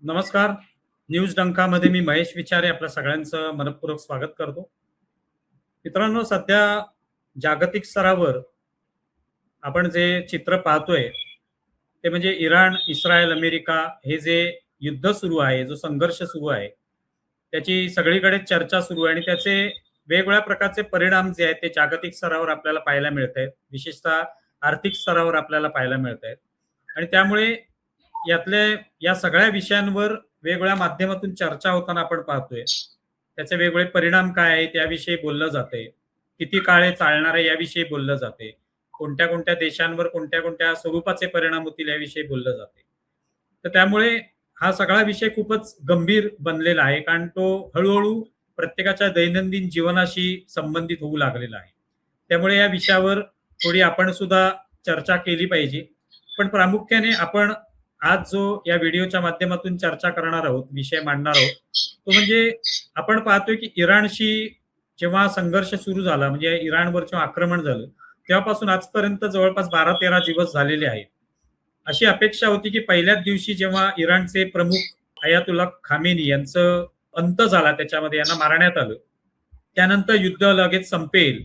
नमस्कार. न्यूज डंकामध्ये मी महेश विचारे आपल्या सगळ्यांचं मनपूर्वक स्वागत करतो. मित्रांनो, सध्या जागतिक स्तरावर आपण जे चित्र पाहतोय ते म्हणजे इराण, इस्रायल, अमेरिका हे जे युद्ध सुरू आहे, जो संघर्ष सुरू आहे, त्याची सगळीकडे चर्चा सुरू आहे आणि त्याचे वेगवेगळ्या प्रकारचे परिणाम जे आहेत ते जागतिक स्तरावर आपल्याला पाहायला मिळत आहेत. विशेषतः आर्थिक स्तरावर आपल्याला पाहायला मिळत आहेत. आणि त्यामुळे यातले या सगळ्या विषयांवर वेगवेगळ्या माध्यमातून चर्चा होताना आपण पाहतोय. त्याचे वेगवेगळे परिणाम काय आहेत याविषयी बोललं जाते. किती काळ हे चालणार आहे याविषयी बोललं जाते. कोणत्या कोणत्या देशांवर कोणत्या कोणत्या स्वरूपाचे परिणाम होतील याविषयी बोललं जाते. तर त्यामुळे हा सगळा विषय खूपच गंभीर बनलेला आहे, कारण तो हळूहळू प्रत्येकाच्या दैनंदिन जीवनाशी संबंधित होऊ लागलेला आहे. त्यामुळे या विषयावर थोडी आपण सुद्धा चर्चा केली पाहिजे. पण प्रामुख्याने आपण आज जो या व्हिडिओच्या माध्यमातून चर्चा करणार आहोत, विषय मांडणार आहोत, तो म्हणजे आपण पाहतोय की इराणशी जेव्हा संघर्ष सुरू झाला, म्हणजे इराणवर जेव्हा आक्रमण झालं, तेव्हापासून आजपर्यंत जवळपास 12-13 दिवस झालेले आहेत. अशी अपेक्षा होती की पहिल्याच दिवशी जेव्हा इराणचे प्रमुख अयातुल्ला खामेनी यांचं अंत झाला, त्याच्यामध्ये यांना मारण्यात आलं, त्यानंतर युद्ध लगेच संपेल,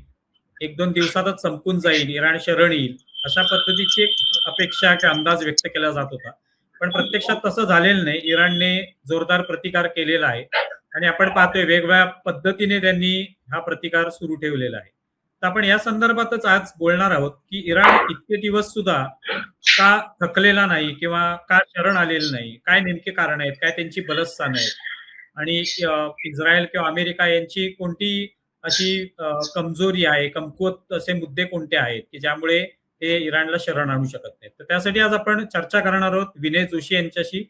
1-2 दिवसातच संपून जाईल, इराण शरण येईल, अशा पद्धतीची एक अपेक्षा किंवा अंदाज व्यक्त केला जात होता. पण प्रत्यक्षात तसं झालेलं नाही. इराणने जोरदार प्रतिकार केलेला आहे आणि आपण पाहतोय वेगवेगळ्या पद्धतीने त्यांनी हा प्रतिकार सुरू ठेवलेला आहे. तर आपण या संदर्भातच आज बोलणार आहोत की इराण इतके दिवस सुद्धा का थकलेला नाही किंवा का शरण आलेलं नाही, काय नेमके कारण आहेत, काय त्यांची बलस्थानं आहेत आणि इस्रायल किंवा अमेरिका यांची कोणती अशी कमजोरी आहे, कमकुवत असे मुद्दे कोणते आहेत की ज्यामुळे ते इराणला शरण आणू शकत नाहीत. तर त्यासाठी आज आपण चर्चा करणार आहोत विनय जोशी यांच्याशी.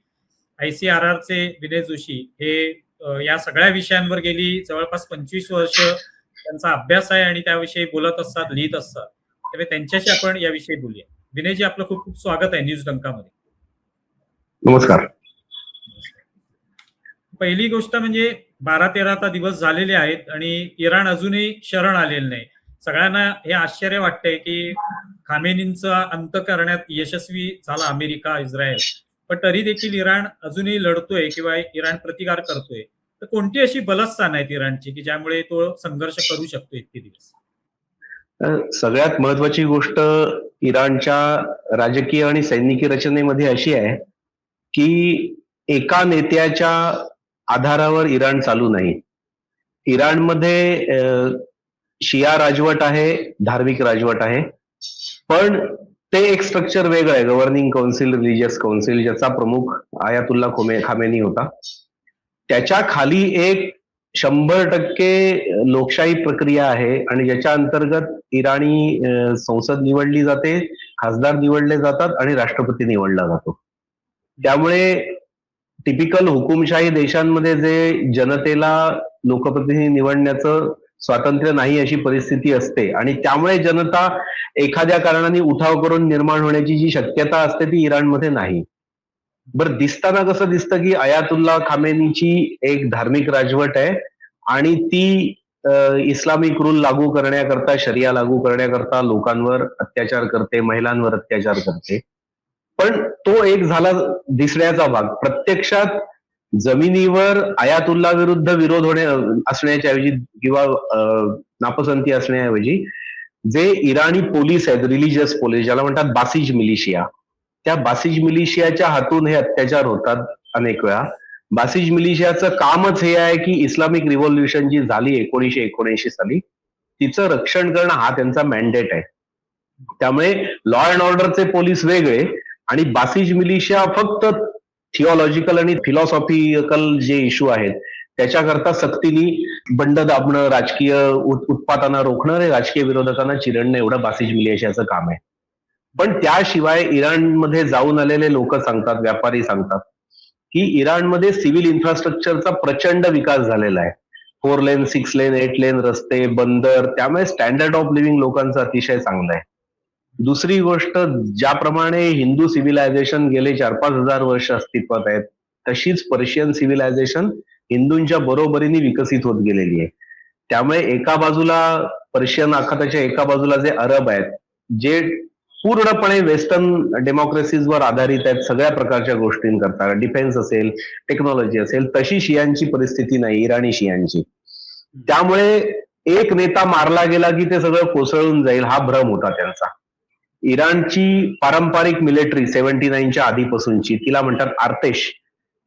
ICRRचे विनय जोशी हे या सगळ्या विषयांवर गेली जवळपास 25 वर्ष त्यांचा अभ्यास आहे आणि त्याविषयी बोलत असतात, लिहित असतात. त्यामुळे त्यांच्याशी आपण याविषयी बोलूया. विनयजी, आपलं खूप खूप स्वागत आहे न्यूज डंकामध्ये. नमस्कार. पहिली गोष्ट म्हणजे 12-13 दिवस झालेले आहेत आणि इराण अजूनही शरण आलेलं नाही. सगळ्यांना हे आश्चर्य वाटतंय की खामेनींचा अंत करण्यात यशस्वी झाला अमेरिका, इस्रायल, पण तरी देखील इराण अजूनही लढतोय किंवा इराण प्रतिकार करतोय. तर कोणती अशी बलस्थान आहेत इराणची की ज्यामुळे तो संघर्ष करू शकतो इतके दिवस? सगळ्यात महत्वाची गोष्ट इराणच्या राजकीय आणि सैनिकी रचनेमध्ये अशी आहे की एका नेत्याच्या आधारावर इराण चालू नाही. इराणमध्ये शिया राजवट आहे, धार्मिक राजवट आहे, पण ते एक स्ट्रक्चर वेगळं आहे. गव्हर्निंग काउन्सिल, रिलिजियस काउन्सिल, ज्याचा प्रमुख आयातुल्ला खामेनी होता. त्याच्या खाली एक 100% लोकशाही प्रक्रिया आहे आणि ज्याच्या अंतर्गत इराणी संसद निवडली जाते, खासदार निवडले जातात आणि राष्ट्रपती निवडला जातो. त्यामुळे टिपिकल हुकुमशाही देशांमध्ये जे जनतेला लोकप्रतिनिधी निवडण्याचं स्वातंत्र्य नाही अशी परिस्थिती असते आणि त्यामुळे जनता एखाद्या कारणाने उठाव करून निर्माण होण्याची जी शक्यता असते ती इराणमध्ये नाही. बरं, दिसताना कसं दिसतं की अयातुल्ला खामेनीची एक धार्मिक राजवट आहे आणि ती इस्लामिक रूल लागू करण्याकरता, शरिया लागू करण्याकरता लोकांवर अत्याचार करते, महिलांवर अत्याचार करते. पण तो एक झाला दिसण्याचा भाग. प्रत्यक्षात जमिनीवर अयातुल्ला विरुद्ध विरोध असण्याच्या ऐवजी किंवा नापसंती असण्याऐवजी जे इराणी पोलीस आहेत, रिलिजियस पोलीस, ज्याला म्हणतात बासिज मिलिशिया, त्या बासिज मिलिशियाच्या हातून हे अत्याचार होतात अनेक वेळा. बासिज मिलिशियाचं कामच हे आहे की इस्लामिक रिव्होल्युशन जी झाली 1979 साली, तिचं रक्षण करणं हा त्यांचा मॅन्डेट आहे. त्यामुळे लॉ अँड ऑर्डरचे पोलीस वेगळे आणि बासिज मिलिशिया फक्त थिओलॉजिकल आणि फिलॉसॉफिकल जे इश्यू आहेत त्याच्याकरता सक्तीने बंड दाबणं, राजकीय उत्पातांना रोखणं आणि राजकीय विरोधकांना चिरडणं एवढं बासिज मिलिशियाचं काम आहे. पण त्याशिवाय इराणमध्ये जाऊन आलेले लोक सांगतात, व्यापारी सांगतात की इराणमध्ये सिव्हिल इन्फ्रास्ट्रक्चरचा प्रचंड विकास झालेला आहे. 4 लेन, 6 लेन, 8 लेन रस्ते, बंदर, त्यामुळे स्टँडर्ड ऑफ लिव्हिंग लोकांचं अतिशय चांगलं आहे. दुसरी गोष्ट, ज्याप्रमाणे हिंदू सिव्हिलायझेशन गेले 4-5 हजार वर्ष अस्तित्वात आहेत, तशीच पर्शियन सिव्हिलायझेशन हिंदूंच्या बरोबरीने विकसित होत गेलेली आहे. त्यामुळे एका बाजूला पर्शियन आखाताच्या एका बाजूला जे अरब आहेत, जे पूर्णपणे वेस्टर्न डेमोक्रेसीजवर आधारित आहेत सगळ्या प्रकारच्या गोष्टींकरता. डिफेन्स असेल, टेक्नॉलॉजी असेल, तशी शियांची परिस्थिती नाही, इराणी शियांची. त्यामुळे एक नेता मारला गेला की ते सगळं कोसळून जाईल हा भ्रम होता त्यांचा. इराणची पारंपरिक मिलिटरी 79च्या आधीपासूनची, तिला म्हणतात आर्तेश.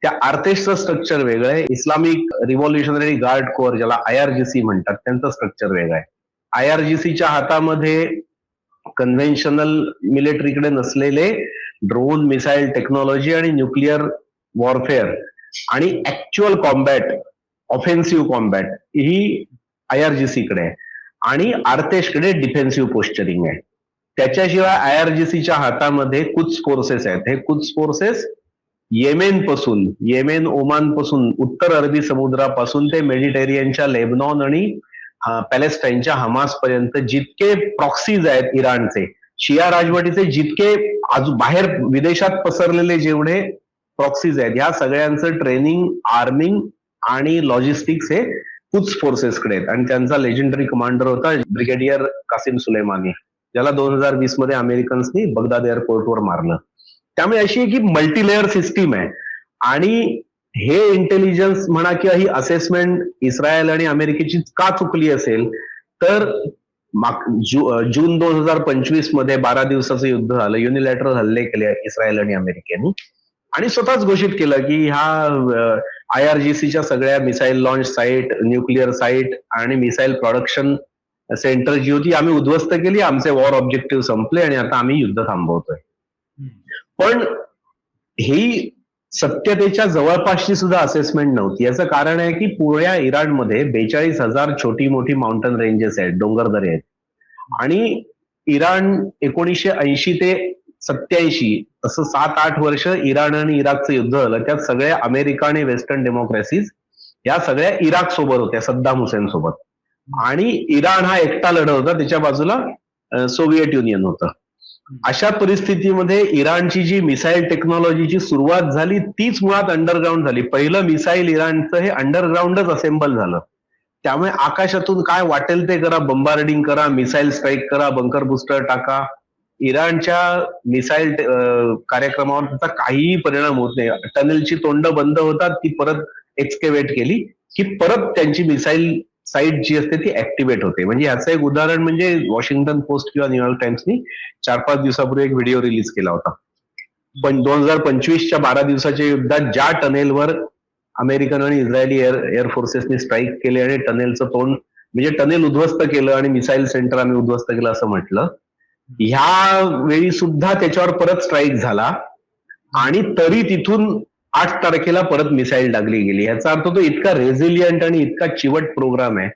त्या आर्तेशचं स्ट्रक्चर वेगळं आहे. इस्लामिक रिव्हॉल्युशनरी गार्ड कोअर, ज्याला IRGC म्हणतात, त्यांचं स्ट्रक्चर वेगळं आहे. IRGCच्या हातामध्ये कन्व्हेन्शनल मिलिटरीकडे नसलेले ड्रोन, मिसाईल टेक्नॉलॉजी आणि न्यूक्लिअर वॉरफेअर आणि ऍक्च्युअल कॉम्बॅट, ऑफेन्सिव्ह कॉम्बॅट ही IRGC कडे आहे आणि आर्तेशकडे डिफेन्सिव्ह पोस्चरिंग आहे. त्याच्याशिवाय IRGCच्या हातामध्ये कुद्स फोर्सेस आहेत. हे कुद्स फोर्सेस येमेन, ओमान पासून, उत्तर अरबी समुद्रापासून ते मेडिटेरियनच्या लेबनॉन आणि पॅलेस्टाईनच्या हमास पर्यंत जितके प्रॉक्सीज आहेत इराणचे, शिया राजवटीचे जितके बाहेर विदेशात पसरलेले जेवढे प्रॉक्सीज आहेत, ह्या सगळ्यांचं ट्रेनिंग, आर्मिंग आणि लॉजिस्टिक्स हे कुद्स फोर्सेसकडे आहेत. आणि त्यांचा लेजेंडरी कमांडर होता ब्रिगेडियर कासिम सुलेमानी, ज्याला 2020 मध्ये अमेरिकन्सनी बगदाद एअरपोर्टवर मारलं. त्यामुळे अशी एक मल्टीलेअर सिस्टीम आहे. आणि हे इंटेलिजन्स म्हणा किंवा ही असेसमेंट इस्रायल आणि अमेरिकेची का चुकली असेल तर जून 2025 मध्ये 12 दिवसाचं युद्ध झालं, युनिलॅटरल हल्ले केले इस्रायल आणि अमेरिकेने, आणि स्वतःच घोषित केलं की ह्या IRGCच्या सगळ्या missile launch site, nuclear site आणि मिसाईल प्रोडक्शन सेंटर जी होती आम्ही उद्ध्वस्त केली, आमचे वॉर ऑब्जेक्टिव्ह संपले आणि आता आम्ही युद्ध थांबवतोय. पण ही सत्यतेच्या जवळपासची सुद्धा असेसमेंट नव्हती. याचं कारण आहे की पुऱ्या इराणमध्ये 42,000 छोटी मोठी माउंटन रेंजेस आहेत, डोंगरदरे आहेत. आणि इराण 1980 ते 87 असं 7-8 वर्ष इराण आणि इराकचं युद्ध झालं. त्यात सगळ्या अमेरिका आणि वेस्टर्न डेमोक्रेसीज या सगळ्या इराक सोबत होत्या, सद्दाम हुसेन सोबत. आणि इराण हा एकटा लढत होता, त्याच्या बाजूला सोव्हिएट युनियन होतं. अशा परिस्थितीमध्ये इराणची जी मिसाईल टेक्नॉलॉजीची सुरुवात झाली तीच मुळात अंडरग्राऊंड झाली. पहिलं मिसाईल इराणचं हे अंडरग्राऊंडच असेंबल झालं. त्यामुळे आकाशातून काय वाटेल ते करा, बंबार्डिंग करा, मिसाईल स्ट्राईक करा, बंकर बुस्टर टाका. इराणच्या मिसाईल कार्यक्रमावर त्याचा काहीही परिणाम होत नाही. टनेलची तोंड बंद होतात, ती परत एक्सकेवेट केली की परत त्यांची मिसाईल साईट जी असते ती ऍक्टिव्हेट होते. म्हणजे याचं एक उदाहरण म्हणजे वॉशिंग्टन पोस्ट किंवा न्यूयॉर्क टाइम्सनी 4-5 दिवसापूर्वी एक व्हिडिओ रिलीज केला होता. पण 2025च्या 12 दिवसाच्या युद्धात ज्या टनेलवर अमेरिकन आणि इस्रायली एअर फोर्सेसनी स्ट्राईक केले आणि टनेलचं तोंड म्हणजे टनेल उद्ध्वस्त केलं आणि मिसाईल सेंटर आम्ही उद्ध्वस्त केलं असं म्हटलं, ह्या वेळी सुद्धा त्याच्यावर परत स्ट्राईक झाला आणि तरी तिथून 8 तारखेला परत मिसाईल टाकली गेली. याचा अर्थ तो इतका रेझिलियंट आणि इतका चिवट प्रोग्राम आहे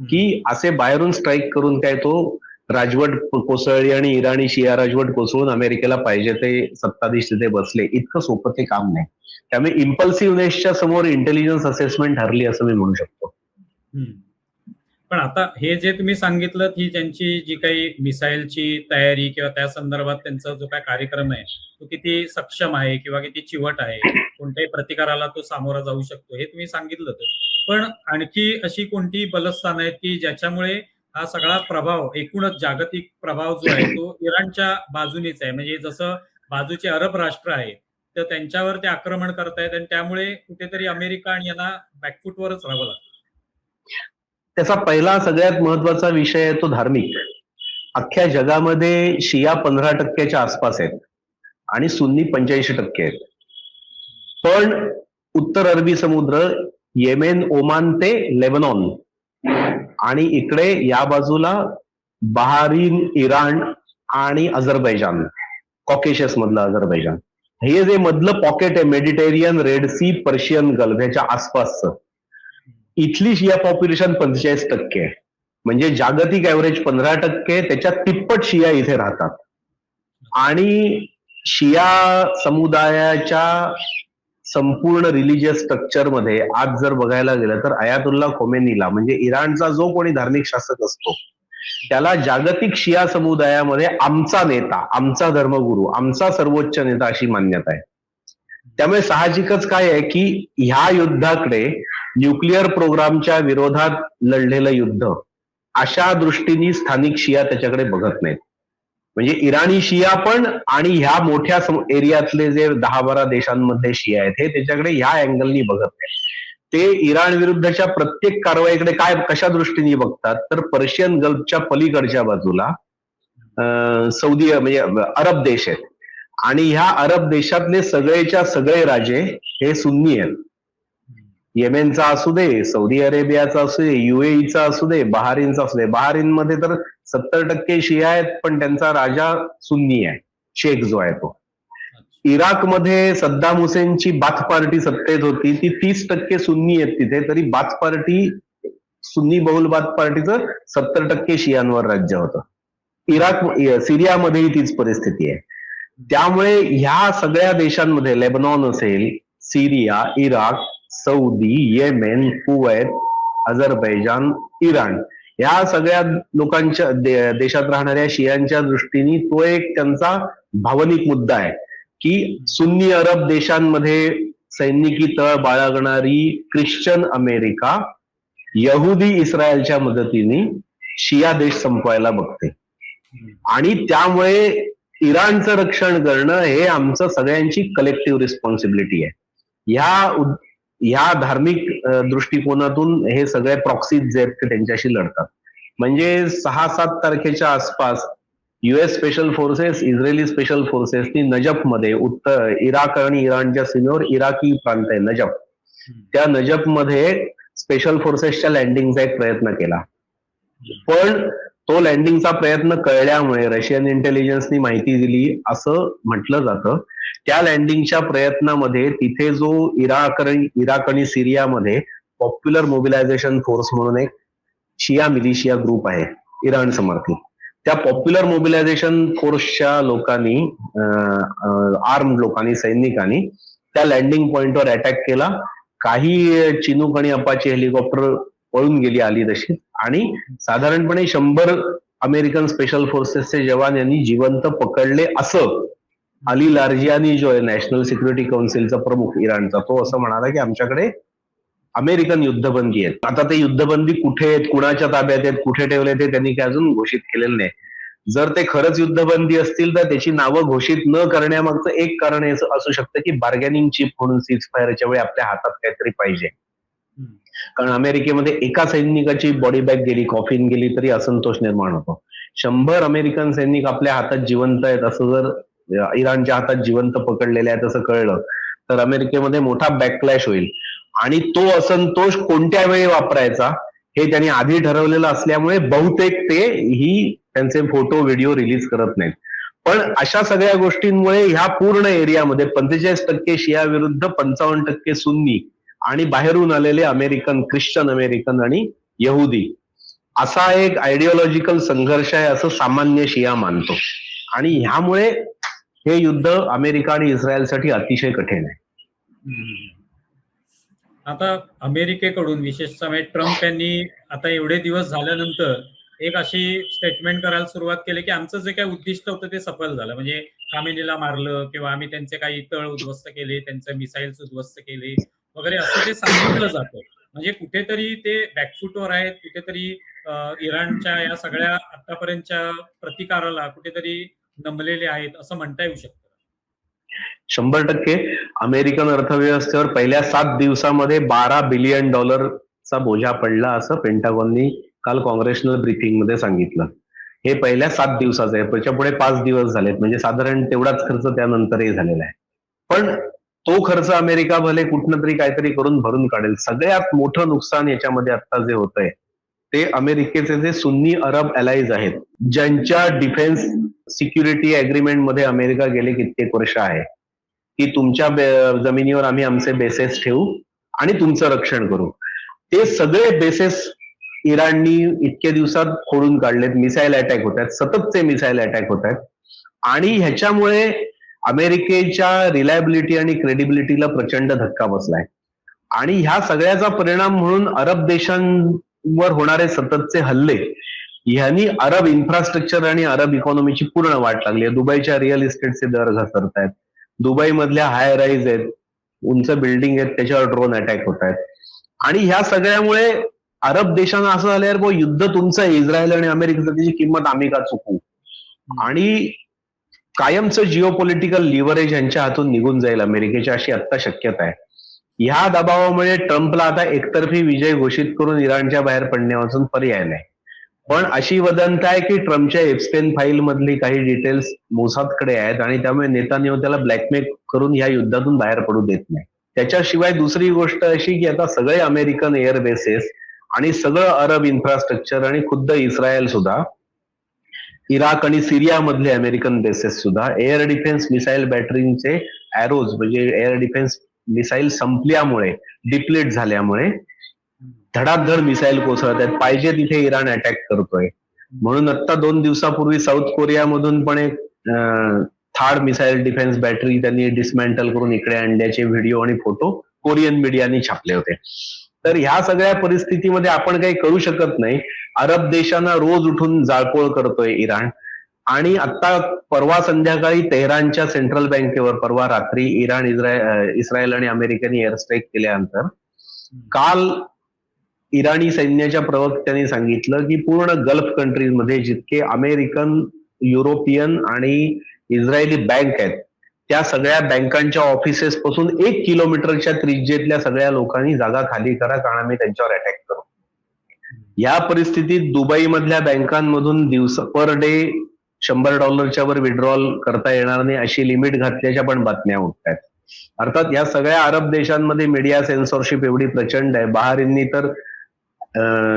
की असे बाहेरून स्ट्राईक करून काय तो राजवट कोसळली आणि इराणी शिया राजवट कोसळून अमेरिकेला पाहिजे ते सत्ताधीश तिथे बसले, इतकं सोपं ते काम नाही. त्यामुळे इम्पल्सिव्हनेसच्या समोर इंटेलिजन्स असेसमेंट हरली असं मी म्हणू शकतो. पण आता हे जे तुम्ही सांगितलं ही त्यांची जी काही मिसाईलची तयारी किंवा त्या संदर्भात त्यांचा जो काही कार्यक्रम आहे तो किती सक्षम आहे किंवा किती चिवट आहे, कोणत्याही प्रतिकाराला तो सामोरा जाऊ शकतो, हे तुम्ही सांगितलं. पण आणखी अशी कोणती बलस्थान आहेत की ज्याच्यामुळे हा सगळा प्रभाव, एकूणच जागतिक प्रभाव जो आहे तो इराणच्या बाजूनेच आहे? म्हणजे जसं बाजूचे अरब राष्ट्र आहेत तर त्यांच्यावर ते आक्रमण करतायत आणि त्यामुळे कुठेतरी अमेरिका आणि यांना बॅकफुटवरच राहावं लागतं. त्याचा पहिला सगळ्यात महत्वाचा विषय आहे तो धार्मिक. अख्ख्या जगामध्ये शिया 15% आसपास आहेत आणि सुन्नी 85% आहेत. पण उत्तर अरबी समुद्र, येमेन, ओमान ते लेबनॉन आणि इकडे या बाजूला बहारीन, इराण आणि अझरबैजान, कॉकेशियस मधलं अझरबैजान, हे जे मधलं पॉकेट आहे Mediterranean, red sea, Persian gulf ह्याच्या आसपासचं, इथली शिया पॉप्युलेशन 45% आहे. म्हणजे जागतिक ऍव्हरेज 15%, त्याच्या तिप्पट शिया इथे राहतात. आणि शिया समुदायाच्या संपूर्ण रिलिजियस स्ट्रक्चर मध्ये आज जर बघायला गेलं तर अयातुल्ला खोमेनीला, म्हणजे इराणचा जो कोणी धार्मिक शासक असतो त्याला जागतिक शिया समुदायामध्ये आमचा नेता, आमचा धर्मगुरू, आमचा सर्वोच्च नेता अशी मान्यता आहे. त्यामुळे साहजिकच काय आहे की ह्या युद्धाकडे न्यूक्लिअर प्रोग्रामच्या विरोधात लढलेलं युद्ध अशा दृष्टीने स्थानिक शिया त्याच्याकडे बघत नाहीत. म्हणजे इराणी शिया पण आणि ह्या मोठ्या एरियातले जे 10-12 देशांमध्ये शिया आहेत हे त्याच्याकडे ह्या अँगलनी बघत नाही. ते इराण विरुद्धच्या प्रत्येक कारवाईकडे कशा दृष्टीने बघतात तर पर्शियन गल्फच्या पलीकडच्या बाजूला सौदी म्हणजे अरब देश आहेत आणि ह्या अरब देशातले सगळेच्या सगळे राजे हे सुन्नी आहेत. येमेनचा असू दे, सौदी अरेबियाचा असू दे, UAEचा असू दे, बहारीनचा असू दे. बहारीनमध्ये तर 70% शिया आहेत पण त्यांचा राजा सुन्नी आहे, शेख जो आहे तो. इराकमध्ये सद्दाम हुसेनची बाथ पार्टी सत्तेत होती, ती 30% सुन्नी आहेत तिथे, तरी बाथ पार्टी सुन्नी बहुल बाथ पार्टीचं 70% शियांवर राज्य होतं. सिरियामध्येही तीच परिस्थिती आहे. त्यामुळे ह्या सगळ्या देशांमध्ये लेबनॉन असेल, Syria, Iraq, Saudi, Yemen, Kuwait, Azerbaijan, Iran या सगळ्या लोकांच्या देशात राहणाऱ्या शियांच्या दृष्टीने तो एक त्यांचा भावनिक मुद्दा आहे की सुन्नी अरब देशांमध्ये सैनिकी तळ बाळगणारी ख्रिश्चन अमेरिका यहुदी इस्रायलच्या मदतीने शिया देश संपवायला बघते आणि त्यामुळे इराणचं रक्षण करणं हे आमचं सगळ्यांची कलेक्टिव्ह रिस्पॉन्सिबिलिटी आहे. ह्या धार्मिक दृष्टिकोनातून हे सगळे प्रॉक्सीज जे आहेत ते त्यांच्याशी लढतात. म्हणजे 6-7 तारखेच्या आसपास US special forces, Israeli special फोर्सेसनी नजफमध्ये उत्तर इराक आणि इराणच्या सीमेवर इराकी प्रांत आहे नजफ, त्या नजफमध्ये स्पेशल फोर्सेसच्या लँडिंगचा एक प्रयत्न केला. पण तो लँडिंगचा प्रयत्न कळल्यामुळे रशियन इंटेलिजन्सनी माहिती दिली असं म्हटलं जातं. त्या लँडिंगच्या प्रयत्नामध्ये तिथे जो इराक आणि सिरियामध्ये पॉप्युलर मोबिलायझेशन फोर्स म्हणून एक शिया मिलिशिया ग्रुप आहे इराण समर्थित, त्या पॉप्युलर मोबिलायझेशन फोर्सच्या लोकांनी आर्म्ड लोकांनी सैनिकांनी त्या लँडिंग पॉइंटवर अटॅक केला. काही चिनूक आणि अपाचे हेलिकॉप्टर पळून गेली आली तशी आणि साधारणपणे 100 अमेरिकन स्पेशल फोर्सेसचे जवान यांनी जिवंत पकडले असं अली लार्जियानी जो आहे नॅशनल सिक्युरिटी काउन्सिलचा प्रमुख इराणचा, तो असं म्हणाला की आमच्याकडे अमेरिकन युद्धबंदी आहेत. आता ते युद्धबंदी कुठे आहेत, कुणाच्या ताब्यात आहेत, कुठे ठेवले ते त्यांनी काय अजून घोषित केलेलं नाही. जर ते खरंच युद्धबंदी असतील तर त्याची नावं घोषित न करण्यामागचं एक कारण हे असू शकतं की बार्गेनिंग चिप म्हणून सीज फायरच्या वेळी आपल्या हातात काहीतरी पाहिजे. कारण अमेरिकेमध्ये एका सैनिकाची बॉडी बॅग गेली, कॉफिन गेली तरी असंतोष निर्माण होतो. 100 अमेरिकन सैनिक आपल्या हातात जिवंत आहेत असं जर इराणच्या हातात जिवंत पकडलेले आहेत असं कळलं तर अमेरिकेमध्ये मोठा बॅकलॅश होईल आणि तो असंतोष कोणत्या वेळी वापरायचा हे त्यांनी आधी ठरवलेलं असल्यामुळे बहुतेक ते ही त्यांचे फोटो व्हिडिओ रिलीज करत नाहीत. पण अशा सगळ्या गोष्टींमुळे ह्या पूर्ण एरियामध्ये 45% शिया विरुद्ध 55% सुन्नी आणि बाहेरून आलेले अमेरिकन, ख्रिश्चन अमेरिकन आणि यहुदी असा एक आयडिओलॉजिकल संघर्ष आहे असं सामान्य शिया मानतो आणि ह्यामुळे हे युद्ध अमेरिका आणि इस्रायलसाठी अतिशय कठीण आहे. आता अमेरिकेकडून विशेषतः ट्रम्प यांनी आता एवढे दिवस झाल्यानंतर एक अशी स्टेटमेंट करायला सुरुवात केली की आमचं जे काही उद्दिष्ट होतं ते सफल झालं, म्हणजे खामेनीला मारलं किंवा आम्ही त्यांचे काही तळ उद्ध्वस्त केले, त्यांचे मिसाईल्स उद्ध्वस्त केले वगैरे असं ते सांगितलं जातं. म्हणजे कुठेतरी ते बॅकफुटवर आहेत, कुठेतरी इराणच्या या सगळ्या आतापर्यंतच्या प्रतिकाराला कुठेतरी नमलेले आहेत असं म्हणता येऊ शकतं. 100% अमेरिकन अर्थव्यवस्थेवर पहिल्या 7 दिवसामध्ये $12 बिलियन बोजा पडला असं पेंटागॉननी काल काँग्रेशनल ब्रीफिंगमध्ये सांगितलं. हे पहिल्या 7 दिवसाचं आहे, त्याच्या पुढे 5 दिवस झालेत, म्हणजे साधारण तेवढाच खर्च त्यानंतरही झालेला आहे. पण तो खर्च अमेरिका भले कुठनं तरी काहीतरी करून भरून काढेल. सगळ्यात मोठं नुकसान याच्यामध्ये आता जे होतंय ते अमेरिकेचे जे सुन्नी अरब अलाईज आहेत, ज्यांच्या डिफेन्स सिक्युरिटी अग्रीमेंट मध्ये अमेरिका गेले कित्येक वर्ष आहे की तुमच्या जमिनीवर आम्ही आमचे बेसेस ठेवू आणि तुमचं रक्षण करू. ते सगळे बेसेस इराणनी इतक्या दिवसात फोडून काढलेत. मिसाईल अटॅक होत आहेत, सततचे मिसाईल अटॅक होत आहेत आणि ह्याच्यामुळे अमेरिकेच्या रिलायबिलिटी आणि क्रेडिबिलिटीला प्रचंड धक्का बसलाय आणि ह्या सगळ्याचा परिणाम म्हणून अरब देशांवर होणारे सततचे हल्ले ह्यांनी अरब इन्फ्रास्ट्रक्चर आणि अरब इकॉनॉमीची पूर्ण वाट लागली आहे. दुबईच्या रिअल इस्टेटचे दर घसरत आहेत, दुबई मधल्या हाय राईज आहेत, उंच बिल्डिंग आहेत, त्याच्यावर ड्रोन अटॅक होत आहेत आणि ह्या सगळ्यामुळे अरब देशांना असं झालं यार युद्ध तुमचं इस्रायल आणि अमेरिकेचं, त्याची किंमत आम्ही का चुकवू. आणि कायमचं जिओपॉलिटिकल लिव्हरेज यांच्या हातून निघून जाईल अमेरिकेची, अशी आता शक्यता आहे. ह्या दबावामुळे ट्रम्पला आता एकतर्फी विजय घोषित करून इराणच्या बाहेर पडण्यापासून पर्याय नाही. पण अशी वदंत आहे की ट्रम्पच्या एप्स्टेन फाईल मधली काही डिटेल्स मोसादकडे आहेत आणि त्यामुळे नेतान्याहू त्याला ब्लॅकमेल करून या युद्धातून बाहेर पडू देत नाही. त्याच्याशिवाय दुसरी गोष्ट अशी की आता सगळे अमेरिकन एअर बेसेस आणि सगळं अरब इन्फ्रास्ट्रक्चर आणि खुद्द इस्रायल सुद्धा, इराक आणि सिरिया मधले अमेरिकन बेसेस सुद्धा एअर डिफेन्स मिसाईल बॅटरीचे एरोज म्हणजे एअर डिफेन्स मिसाईल संपल्यामुळे, डिप्लीट झाल्यामुळे धडाधड मिसाईल कोसळत आहेत. पाहिजे तिथे इराण अटॅक करतोय. म्हणून आता 2 दिवसापूर्वी साऊथ कोरियामधून पण एक थार्ड मिसाईल डिफेन्स बॅटरी त्यांनी डिसमॅन्टल करून इकडे आणल्याचे व्हिडिओ आणि फोटो कोरियन मीडियानी छापले होते. तर ह्या सगळ्या परिस्थितीमध्ये आपण काही करू शकत नाही. अरब देशांना रोज उठून जाळपोळ करतोय इराण. आणि आता परवा संध्याकाळी तेहरानच्या सेंट्रल बँकेवर परवा रात्री इस्रायल आणि अमेरिकेने एअर स्ट्राईक केल्यानंतर काल इराणी सैन्याच्या प्रवक्त्यांनी सांगितलं की पूर्ण गल्फ कंट्रीजमध्ये जितके अमेरिकन, युरोपियन आणि इस्रायली बँक आहेत त्या सगळ्या बँकांच्या ऑफिसेस पासून 1 किलोमीटरच्या त्रिज्येतल्या सगळ्या लोकांनी जागा खाली करा, कारण आम्ही त्यांच्यावर अटॅक करू. या परिस्थितीत दुबई मधल्या बँकांमधून पर डे $100 वर विड्रॉल करता येणार नाही अशी लिमिट घातल्याच्या पण बातम्या उठतात. अर्थात या सगळ्या अरब देशांमध्ये मीडिया सेन्सॉरशिप एवढी प्रचंड आहे. बहारींनी तर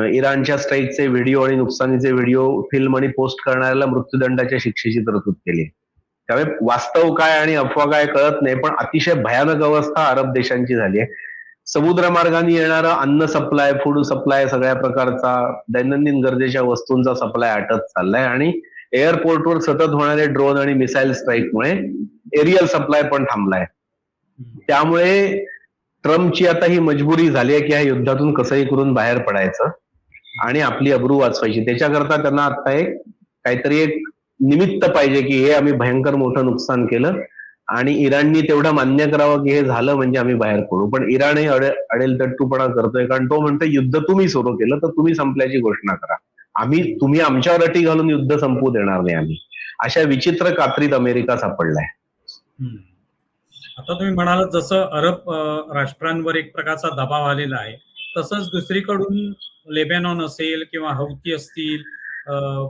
इराणच्या स्ट्राईकचे व्हिडिओ आणि नुकसानीचे व्हिडिओ फिल्म आणि पोस्ट करणाऱ्याला मृत्यूदंडाच्या शिक्षेची तरतूद केली. त्यामुळे वास्तव काय आणि अफवा काय कळत नाही. पण अतिशय भयानक अवस्था अरब देशांची झाली आहे. समुद्र मार्गाने येणारा अन्न सप्लाय, फूड सप्लाय, सगळ्या प्रकारचा दैनंदिन गरजेच्या वस्तूंचा सप्लाय आटत चाललाय आणि एअरपोर्टवर सतत होणारे ड्रोन आणि मिसाईल स्ट्राईकमुळे एरियल सप्लाय पण थांबलाय. त्यामुळे ट्रम्पची आता ही मजबुरी झाली आहे की ह्या युद्धातून कसंही करून बाहेर पडायचं आणि आपली अब्रू वाचवायची. त्याच्याकरता त्यांना आता काहीतरी एक निमित्त पाहिजे की हे आम्ही भयंकर मोठं नुकसान केलं आणि इराणनी तेवढं मान्य करावं की हे झालं म्हणजे आम्ही बाहेर पडू. पण इराणही अडेलतट्टूपणा करतोय, कारण तो म्हणतो युद्ध तुम्ही सुरू केलं तर तुम्ही संपल्याची घोषणा करा, तुम्ही आमच्यावर अटी घालून युद्ध संपवू देणार नाही आम्ही. अशा विचित्र कात्रीत अमेरिका सापडलाय. आता तुम्ही म्हणालात जसं अरब राष्ट्रांवर एक प्रकारचा दबाव आलेला आहे, तसंच दुसरीकडून लेबॅनॉन असेल किंवा हौती असतील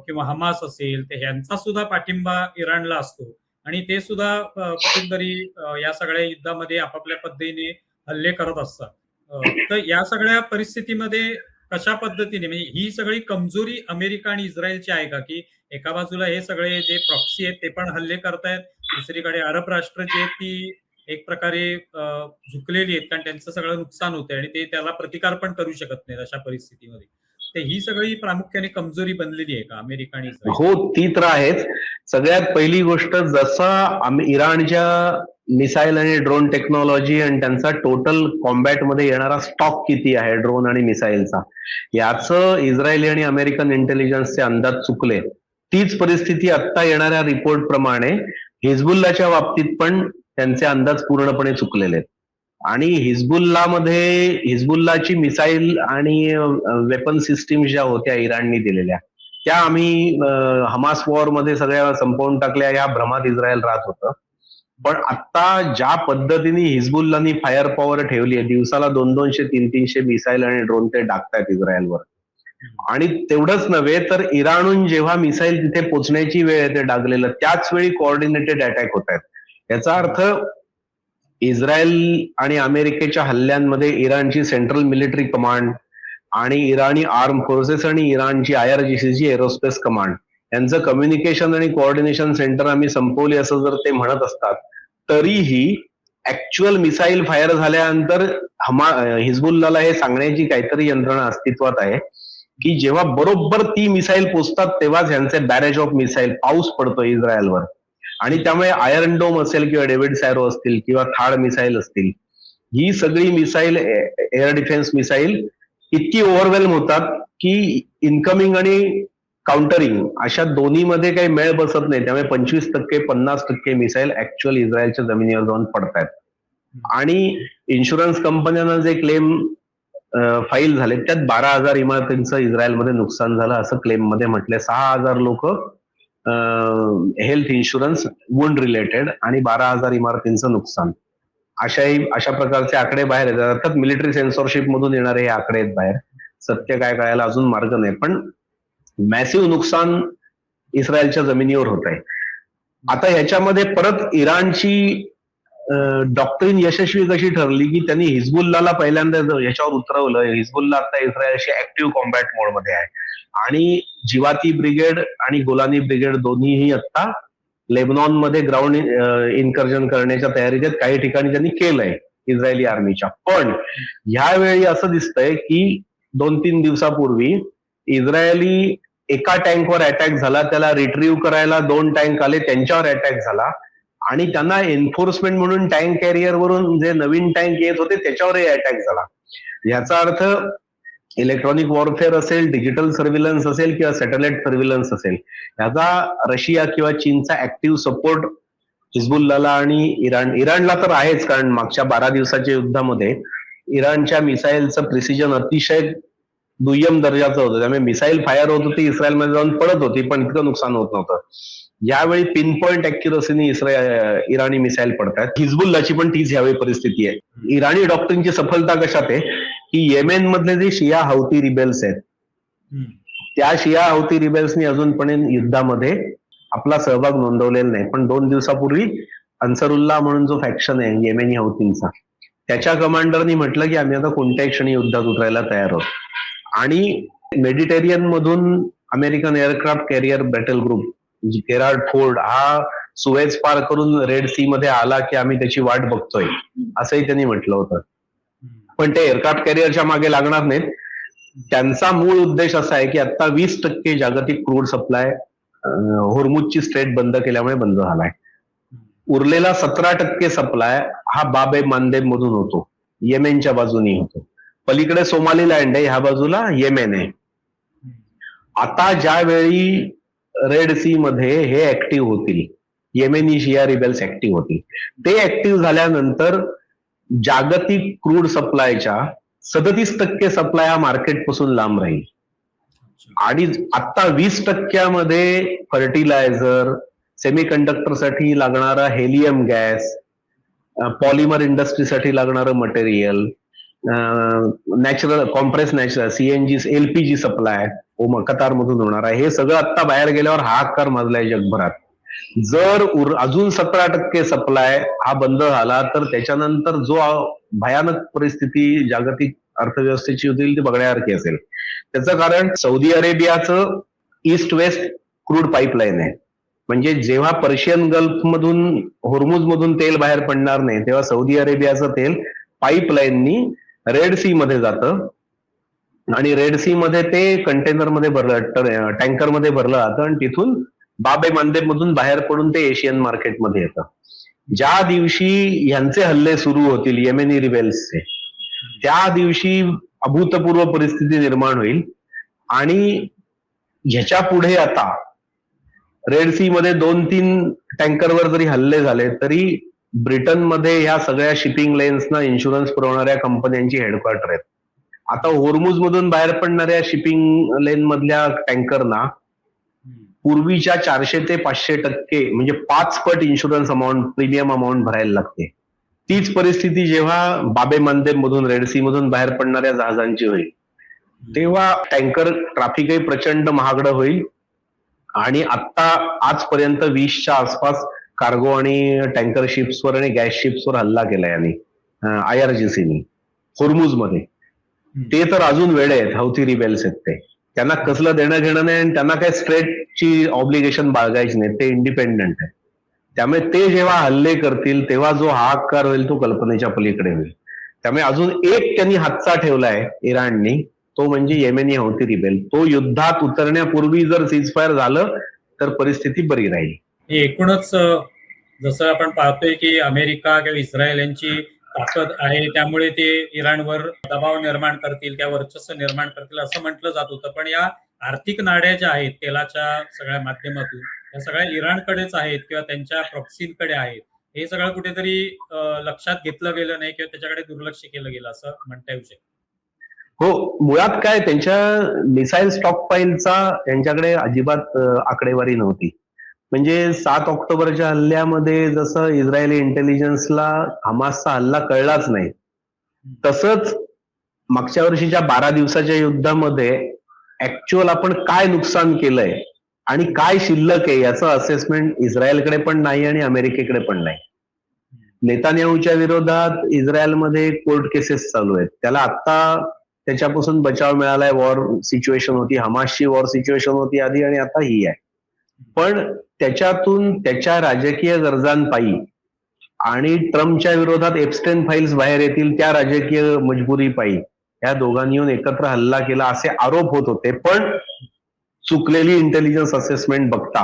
किंवा हमास असेल, तर ह्यांचा सुद्धा पाठिंबा इराणला असतो आणि ते सुद्धा कुठेतरी या सगळ्या युद्धामध्ये आपापल्या पद्धतीने हल्ले करत असतात. तर या सगळ्या परिस्थितीमध्ये कशा पद्धतीने, म्हणजे ही सगळी कमजोरी अमेरिका आणि इस्रायलची आहे का, की एका बाजूला हे सगळे जे प्रॉक्सी आहेत ते पण हल्ले करतायत, दुसरीकडे अरब राष्ट्र जे ती एक प्रकारे झुकलेली आहेत कारण त्यांचं सगळं नुकसान होतंय आणि ते त्याला प्रतिकार पण करू शकत नाहीत अशा परिस्थितीमध्ये. तर ही सगळी प्रामुख्याने कमजोरी बनलेली आहे का अमेरिका आणि इस्रायल? हो, ती तर आहेच. सगळ्यात पहिली गोष्ट, जसं इराणच्या मिसाईल आणि ड्रोन टेक्नॉलॉजी आणि त्यांचा टोटल कॉम्बॅट मध्ये येणारा स्टॉक किती आहे ड्रोन आणि मिसाईलचा, याचं इस्रायली आणि अमेरिकन इंटेलिजन्सचे अंदाज चुकले. तीच परिस्थिती आता येणाऱ्या रिपोर्ट प्रमाणे हिजबुल्लाच्या बाबतीत पण त्यांचे अंदाज पूर्णपणे चुकलेले आहेत. आणि हिजबुल्लाची मिसाईल आणि वेपन सिस्टीम ज्या होत्या इराणनी दिलेल्या, त्या आम्ही हमास वॉर मध्ये सगळ्या संपवून टाकल्या या भ्रमात इस्रायल राहत होतं. पण आता ज्या पद्धतीने हिजबुल्लानी फायर पॉवर ठेवली आहे, दिवसाला 200, 300 मिसाईल आणि ड्रोन ते टाकतायत इस्रायलवर. आणि तेवढंच नव्हे तर इराणहून जेव्हा मिसाईल तिथे पोहोचण्याची वेळ आहे ते डागलेलं, त्याच वेळी कोऑर्डिनेटेड अटॅक होत आहेत. याचा अर्थ इस्रायल आणि अमेरिकेच्या हल्ल्यांमध्ये इराणची सेंट्रल मिलिटरी कमांड आणि इराणी आर्म फोर्सेस आणि इराणची IRGCची एरोस्पेस कमांड यांचं कम्युनिकेशन आणि कोऑर्डिनेशन सेंटर आम्ही संपवली असं जर ते म्हणत असतात, तरीही ऍक्च्युअल मिसाईल फायर झाल्यानंतर हिजबुल्लाला हे सांगण्याची काहीतरी यंत्रणा अस्तित्वात आहे की जेव्हा बरोबर ती मिसाईल पोचतात तेव्हाच ह्यांचे बॅरेज ऑफ मिसाईल पाऊस पडतो इस्रायलवर. आणि त्यामुळे आयर्न डोम असेल किंवा डेव्हिड सॅरो असतील किंवा थार्ड मिसाईल असतील, ही सगळी मिसाईल, एअर डिफेन्स मिसाईल इतकी ओव्हरवेल्म होतात की इनकमिंग आणि काउंटरिंग अशा दोन्हीमध्ये काही मेळ बसत नाही. त्यामुळे 25%, 50% मिसाईल ऍक्च्युअल इस्रायलच्या जमिनीवर जाऊन पडतायत. आणि इन्शुरन्स कंपन्यांना जे क्लेम फाईल झाले त्यात 12,000 इमारतींचं इस्रायलमध्ये नुकसान झालं असं क्लेम मध्ये म्हटलंय. 6,000 लोक हेल्थ इन्शुरन्स वुंड रिलेटेड आणि 12,000 इमारतींचं नुकसान. अशा प्रकारचे आकडे बाहेर येतात. अर्थात मिलिटरी सेन्सॉरशिप मधून येणारे हे आकडे आहेत बाहेर. सत्य काय कळायला अजून मार्ग नाही, पण मॅसिव्ह नुकसान इस्रायलच्या जमिनीवर होत आहे. आता ह्याच्यामध्ये परत इराणची डॉक्ट्रिन यशस्वी कशी ठरली की त्यांनी हिजबुल्लाला पहिल्यांदा याच्यावर उतरवलं. हिजबुल्ला आता इस्रायलशी ऍक्टिव्ह कॉम्बॅट मोडमध्ये आहे आणि जिवाती ब्रिगेड आणि गोलानी ब्रिगेड दोन्हीही आता लेबनॉनमध्ये ग्राउंड इन्कर्जन करण्याच्या तयारीत आहेत. काही ठिकाणी त्यांनी केलंय इस्रायली आर्मीच्या. पण ह्यावेळी असं दिसतंय की 2-3 दिवसापूर्वी इस्रायली एका टँकवर अटॅक झाला, त्याला रिट्रीव्ह करायला 2 टँक आले, त्यांच्यावर अटॅक झाला आणि त्यांना एन्फोर्समेंट म्हणून टँक कॅरियर वरून जे नवीन टँक येत होते त्याच्यावरही अटॅक झाला. याचा अर्थ इलेक्ट्रॉनिक वॉरफेअर असेल, डिजिटल सर्व्हिलन्स असेल किंवा सॅटेलाइट सर्व्हिलन्स असेल, याचा रशिया किंवा चीनचा ऍक्टिव्ह सपोर्ट हिजबुल्लाला आणि इराणला तर आहेच, कारण मागच्या 12 दिवसाच्या युद्धामध्ये इराणच्या मिसाईलचं प्रिसिजन अतिशय दुय्यम दर्जाचं होतं. त्यामुळे मिसाईल फायर होत होती, इस्रायलमध्ये जाऊन पडत होती, पण इतकं नुकसान होत नव्हतं. यावेळी पिन पॉइंट अॅक्युरसीने इराणी मिसाईल पडतात. हिजबुल्लाची पण तीच यावेळी परिस्थिती आहे. इराणी डॉक्टरींची सफलता कशात आहे की येमेन मधले जे शिया हौती रिबेल्स आहेत, त्या शिया हौती रिबेल्सनी अजूनपर्यंत युद्धामध्ये आपला सहभाग नोंदवलेला नाही. पण 2 दिवसापूर्वी अन्सरुल्लाह म्हणून जो फॅक्शन आहे येमेनी हौतींचा, त्याच्या कमांडरनी म्हटलं की आम्ही आता कोणत्याही क्षणी युद्धात उतरायला तयार आहोत. आणि मेडिटेरियन मधून American aircraft carrier battle group Gerald Ford हा सुएझ पार करून रेड सी मध्ये आला की आम्ही त्याची वाट बघतोय, असंही त्यांनी म्हटलं होतं. पण ते एअरक्राफ्ट कॅरियरच्या मागे लागणार नाहीत. त्यांचा मूळ उद्देश असा आहे की आता 20% जागतिक क्रूड सप्लाय होर्मुजची स्ट्रेट बंद केल्यामुळे बंद झालाय. उरलेला 17% सप्लाय हा बाब ए मांदेब मधून होतो, येमेनच्या बाजूनी होतो. पलीकडे सोमालीलँड आहे, ह्या बाजूला येमेन आहे. आता ज्यावेळी रेड सी मध्ये हे ऍक्टिव्ह होतील, येमेनी शिया रिबेल्स ऍक्टिव्ह होतील, ते ऍक्टिव्ह झाल्यानंतर जागतिक क्रूड सप्लायच्या 37% सप्लाय हा मार्केट पासून लांब राहील. आणि आता 20% फर्टिलायझर, सेमीकंडक्टरसाठी लागणारा हेलियम गॅस, पॉलिमर इंडस्ट्रीसाठी लागणारं material, natural CNG LPG supply Qatar मधून होणार आहे. हे सगळं आता बाहेर गेल्यावर हाहाकार माजलाय जगभरात. जर अजून 17% सप्लाय हा बंद झाला तर त्याच्यानंतर जो भयानक परिस्थिती जागतिक अर्थव्यवस्थेची होतील ती बघण्यासारखी असेल. त्याचं कारण सौदी अरेबियाचं ईस्ट वेस्ट क्रूड पाईपलाईन आहे. म्हणजे जेव्हा पर्शियन गल्फ मधून होर्मुज मधून तेल बाहेर पडणार नाही तेव्हा सौदी अरेबियाचं तेल पाईपलाईननी रेड सी मध्ये जातं आणि रेड सी मध्ये ते कंटेनरमध्ये भरलं, टँकरमध्ये भरलं जातं आणि तिथून बाब ए मांदेब मधून बाहेर पडून ते एशियन मार्केटमध्ये येतं. ज्या दिवशी ह्यांचे हल्ले सुरू होतील येमेनी रिबेल्सचे, त्या दिवशी अभूतपूर्व परिस्थिती निर्माण होईल. आणि ह्याच्या पुढे आता रेड सी मध्ये 2-3 टँकरवर जरी हल्ले झाले तरी ब्रिटनमध्ये ह्या सगळ्या शिपिंग लेन्सना इन्शुरन्स पुरवणाऱ्या कंपन्यांची हेडक्वार्टर आहेत. आता होर्मुज मधून बाहेर पडणाऱ्या शिपिंग लेन मधल्या टँकरना पूर्वीच्या 400 ते 500% म्हणजे 5 पट इन्शुरन्स अमाऊंट, प्रीमियम अमाऊंट भरायला लागते. तीच परिस्थिती जेव्हा बाब ए मांदेब मधून रेड सी मधून बाहेर पडणाऱ्या जहाजांची होईल तेव्हा टँकर ट्रॅफिकही प्रचंड महागडं होईल. आणि आता आजपर्यंत 20च्या आसपास कार्गो आणि टँकर शिप्सवर आणि गॅस शिप्सवर हल्ला केलाय आणि IRGCनी होर्मुज मध्ये. ते तर अजून वेळे आहेत, हौती रिबेल्स आहेत ते, त्यांना कसलं देणं घेणं नाही आणि त्यांना काही स्ट्रेटची ऑब्लिगेशन बाळगायची नाही, ते इंडिपेंडंट आहे. त्यामुळे ते जेव्हा हल्ले करतील तेव्हा जो हाहाकार होईल तो कल्पनेच्या पलीकडे होईल. त्यामुळे अजून एक त्यांनी हातचा ठेवलाय इराणनी, तो म्हणजे येमेनी हौती रिबेल. तो युद्धात उतरण्यापूर्वी जर सीजफायर झालं तर परिस्थिती बरी राहील. एकूणच जसं आपण पाहतोय की अमेरिका किंवा इस्रायल यांची ताकद आहे, त्यामुळे ते इराणवर दबाव निर्माण करतील किंवा वर्चस्व निर्माण करतील असं म्हटलं जात होतं. पण या आर्थिक नाड्या ज्या आहेत तेलाच्या सगळ्या माध्यमातून, या सगळ्या इराणकडेच आहेत किंवा त्यांच्या प्रॉक्सींकडे आहेत. हे सगळं कुठेतरी लक्षात घेतलं गेलं नाही किंवा त्याच्याकडे दुर्लक्ष केलं गेलं असं म्हणता येऊ शकतं. हो, मुळात काय त्यांच्या मिसाईल स्टॉक पाईलचा त्यांच्याकडे अजिबात आकडेवारी नव्हती. म्हणजे 7 ऑक्टोबरच्या हल्ल्यामध्ये जसं इस्रायली इंटेलिजन्सला हमासचा हल्ला कळलाच नाही, तसंच मागच्या वर्षीच्या 12 दिवसाच्या युद्धामध्ये ऍक्च्युअल आपण काय नुकसान केलंय आणि काय शिल्लक आहे याचं असेसमेंट इस्रायलकडे पण नाही आणि अमेरिकेकडे पण नाही. नेतान्याहूच्या विरोधात इस्रायलमध्ये कोर्ट केसेस चालू आहेत. त्याला आता त्याच्यापासून बचाव मिळालाय. वॉर सिच्युएशन होती, हमासची वॉर सिच्युएशन होती आधी आणि आता ही आहे. पण त्याच्यातून त्याच्या राजकीय गरजांपायी आणि ट्रम्पच्या विरोधात एप्स्टेन फाईल्स बाहेर येतील त्या राजकीय मजबुरीपायी या दोघांनी येऊन एकत्र हल्ला केला असे आरोप होत होते. पण चुकलेली इंटेलिजन्स असेसमेंट बघता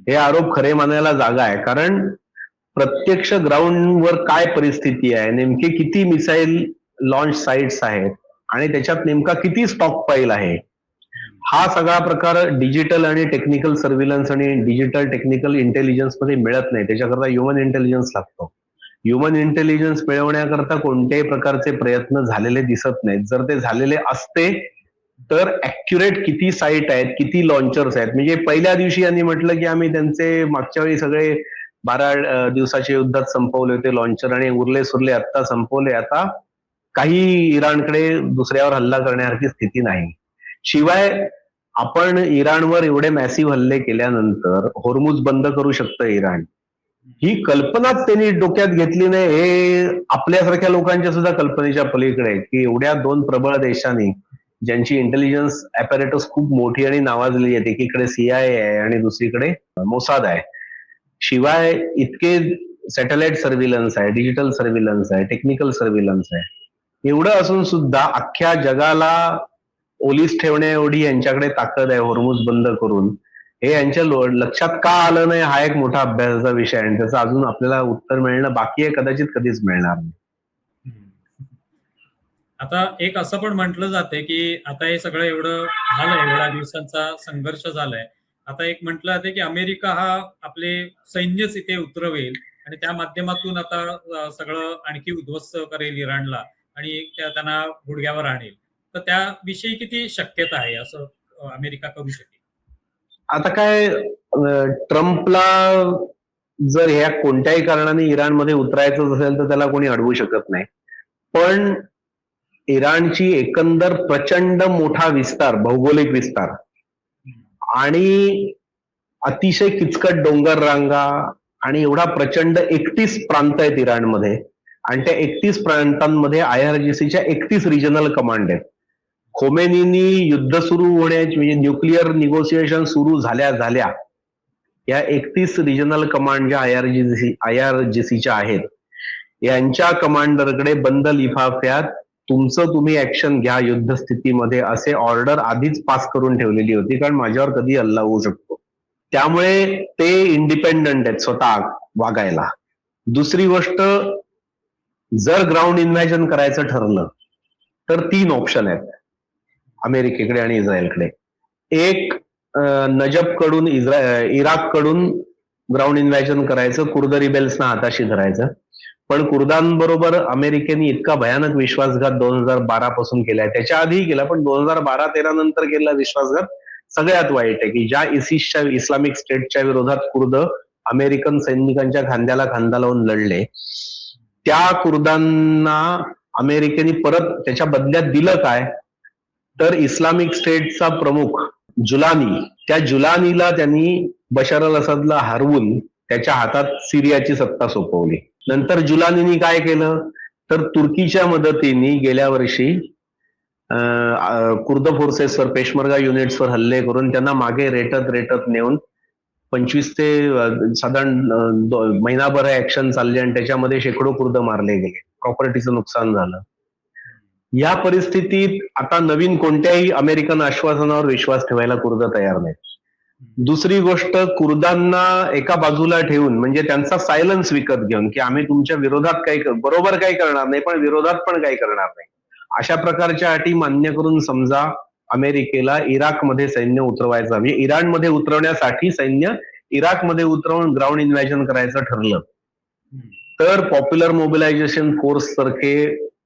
हे आरोप खरे मानायला जागा आहे. कारण प्रत्यक्ष ग्राउंडवर काय परिस्थिती आहे, नेमके किती मिसाईल लॉन्च साइट्स आहेत आणि त्याच्यात नेमका किती स्टॉक पाईल आहे, हा सगळा प्रकार डिजिटल आणि टेक्निकल सर्व्हिलन्स आणि डिजिटल टेक्निकल इंटेलिजन्स मध्ये मिळत नाही. त्याच्याकरता ह्युमन इंटेलिजन्स लागतो. ह्युमन इंटेलिजन्स मिळवण्याकरता कोणत्याही प्रकारचे प्रयत्न झालेले दिसत नाहीत. जर ते झालेले असते तर ऍक्युरेट किती साईट आहेत, किती लॉन्चर्स आहेत. म्हणजे पहिल्या दिवशी यांनी म्हटलं की आम्ही त्यांचे मागच्या वेळी सगळे 12 दिवसाच्या युद्धात संपवले होते लॉन्चर आणि उरले सुरले आता संपवले. आता काही इराणकडे दुसऱ्यावर हल्ला करण्यासारखी स्थिती नाही. शिवाय आपण इराणवर एवढे मॅसिव्ह हल्ले केल्यानंतर होर्मुज बंद करू शकतं इराण, ही कल्पनाच त्यांनी डोक्यात घेतली नाही. हे आपल्यासारख्या लोकांच्या सुद्धा कल्पनेच्या पलीकडे आहे की एवढ्या 2 प्रबळ देशांनी ज्यांची इंटेलिजन्स ॲपॅरेटस खूप मोठी आणि नावाजलेली आहे, एकीकडे CIA आहे आणि दुसरीकडे मोसाद आहे, शिवाय इतके सॅटेलाइट सर्व्हिलन्स आहे, डिजिटल सर्व्हिलन्स आहे, टेक्निकल सर्व्हिलन्स आहे, एवढं असून सुद्धा अख्ख्या जगाला ओलीस ठेवण्या एवढी यांच्याकडे ताकद आहे होर्मुज बंद करून. हे यांच्या लक्षात का आलं नाही हा एक मोठा अभ्यासाचा विषय आहे आणि त्याचं अजून आपल्याला उत्तर मिळणं बाकी आहे, कदाचित कधीच मिळणार नाही. आता एक असं पण म्हटलं जाते की आता हे सगळं एवढं झालंय, एवढ्या दिवसांचा संघर्ष झालाय, आता एक म्हटलं जाते की अमेरिका हा आपले सैन्यच इथे उतरवेल आणि त्या माध्यमातून आता सगळं आणखी उद्ध्वस्त करेल इराणला आणि त्यांना गुडघ्यावर आणेल. तर त्याविषयी किती शक्यता आहे असं अमेरिका करू शकेल? आता काय ट्रम्पला जर ह्या कोणत्याही कारणाने इराणमध्ये उतरायचं असेल तर त्याला कोणी अडवू शकत नाही. पण इराणची एकंदर प्रचंड मोठा विस्तार, भौगोलिक विस्तार आणि अतिशय किचकट डोंगर रांगा आणि एवढा प्रचंड 31 प्रांत आहेत इराणमध्ये आणि त्या 31 प्रांतांमध्ये IRGCच्या 31 रिजनल कमांड आहेत. खोमेनींनी युद्ध सुरू होण्याची म्हणजे न्यूक्लिअर निगोसिएशन सुरू झाल्या या 31 रिजनल कमांड ज्या IRGCच्या आहेत यांच्या कमांडरकडे बंद लिफाफ्यात तुमचं तुम्ही ऍक्शन घ्या युद्ध स्थितीमध्ये असे ऑर्डर आधीच पास करून ठेवलेली होती, कारण माझ्यावर कधी हल्ला होऊ शकतो. त्यामुळे ते इंडिपेंडंट आहेत स्वतः वागायला. दुसरी गोष्ट, जर ग्राउंड इन्व्हॅजन करायचं ठरलं तर 3 ऑप्शन आहेत अमेरिकेकडे आणि इस्रायलकडे. एक, नजफकडून इराककडून ग्राउंड इन्व्हॅजन करायचं, कुर्द रिबेल्सना हाताशी धरायचं. पण कुर्दांबरोबर अमेरिकेने इतका भयानक विश्वासघात 2012 पासून केलाय, त्याच्या आधीही केला पण 2012-13 नंतर केलेला विश्वासघात सगळ्यात वाईट आहे की ज्या इस्लामिक स्टेटच्या विरोधात कुर्द अमेरिकन सैनिकांच्या खांद्याला खांदा लावून लढले, त्या कुर्दांना अमेरिकेने परत त्याच्या बदल्यात दिलं काय, तर इस्लामिक स्टेटचा प्रमुख जुलानी, त्या जुलानीला त्यांनी बशार अल असदला हरवून त्याच्या हातात सिरियाची सत्ता सोपवली. नंतर जुलानीनी काय केलं तर तुर्कीच्या मदतीने गेल्या वर्षी कुर्द फोर्सेसवर, पेशमर्गा युनिट्सवर हल्ले करून त्यांना मागे रेटत नेऊन 25 ते साधारण महिनाभर ऍक्शन चालली आणि त्याच्यामध्ये शेकडो कुर्द मारले गेले, प्रॉपर्टीचं नुकसान झालं. या परिस्थितीत आता नवीन कोणत्याही अमेरिकन आश्वासनावर विश्वास ठेवायला कुर्द तयार नाहीत. दुसरी गोष्ट, कुर्दांना एका बाजूला ठेवून म्हणजे त्यांचा सायलन्स विकत घेऊन की आम्ही तुमच्या विरोधात काही बरोबर काही करणार नाही पण विरोधात पण काही करणार नाही, अशा प्रकारच्या अटी मान्य करून समजा अमेरिकेला इराकमध्ये सैन्य उतरवायचं, म्हणजे इराणमध्ये उतरवण्यासाठी सैन्य इराकमध्ये उतरवून ग्राउंड इन्व्हॅजन करायचं ठरलं तर पॉप्युलर मोबिलायझेशन फोर्स सारखे